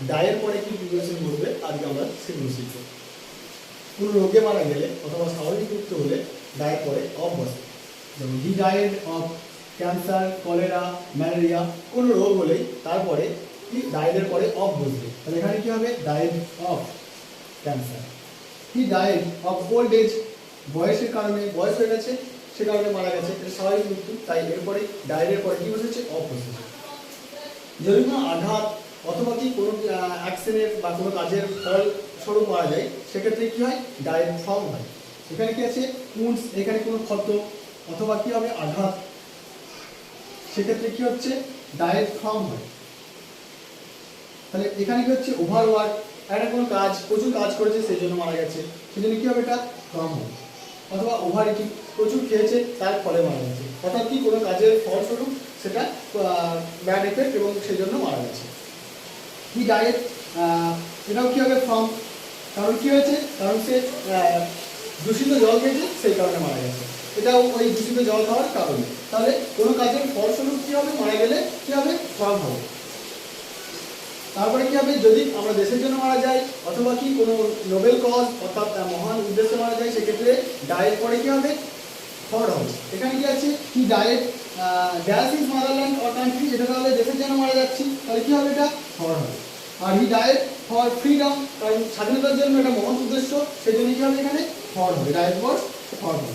Dyer পরে কি preparation করবে আজকে আমরা সেগুলো শিখবো। কোনো রোগে মারা গেলে অথবা স্বাভাবিক মৃত্যু হলে ডায়ের পরে অফ বসে। যেমন হি died of cancer, cholera, malaria, কোনো রোগ হলেই তারপরে কি ডায়েডের পরে অফ বসবে। তাহলে এখানে কি হবে? Died of cancer. He died of old age, বয়সের কারণে, বয়স হয়ে গেছে সে কারণে মারা গেছে, এটা স্বাভাবিক মৃত্যু, তাই এরপরে ডায়েডের পরে কি বসেছে? অফ বসেছে। যদি কোনো আঘাত অথবা কি কোনো অ্যাক্সিডেন্ট বা কোনো কাজের ফল স্বরূপ মারা যায়, সেক্ষেত্রে কি হয়? ডায়েড ফ্রম হয়। এখানে কি আছে? উন্স, এখানে কোনো ক্ষত অথবা কি হবে? আঘাত, সেক্ষেত্রে কি হচ্ছে? ডায়েড ফ্রম হয়। তাহলে এখানে কি হচ্ছে? ওভারওয়ার্ক, একটা কোনো কাজ, প্রচুর কাজ করেছে সেই জন্য মারা গেছে, সেই জন্য কি হবে? এটা ফ্রম হয়। অথবা ওভার ইটিং, প্রচুর খেয়েছে তার ফলে মারা গেছে, অর্থাৎ কি কোনো কাজের ফলস্বরূপ সেটা ব্যাড এফেক্ট এবং সেই জন্য মারা গেছে। হি ডায়েট, এটাও কি হবে? ফ্রম, কারণ কি হয়েছে? কারণ সে দূষিত জল খেয়েছে সেই কারণে মারা গেছে, এটাও ওই দূষিত জল খাওয়ার কারণে। তাহলে কোনো কাজের ফলস্বরূপ কি হবে? মারা গেলে কি হবে? ফ্রম হবে। তারপরে কি হবে? যদি আমরা দেশের জন্য মারা যাই অথবা কি কোনো নোবেল কজ অর্থাৎ মহান উদ্দেশ্যে মারা যায়, সেক্ষেত্রে ডায়েট পরে কি হবে? ফর হবে। এখানে কি আছে? কি diet dash is motherland or country, এটা তাহলে দেশের জন্য মারা যাচ্ছি, তাহলে কি হবে? এটা ফর হবে। আর হি ডায়েট ফর ফ্রিডম, কারণ স্বাধীনতার জন্য এটা মহৎ উদ্দেশ্য, সেই জন্য কি হবে? এখানে ফর হবে, ডায়েট ফর হবে।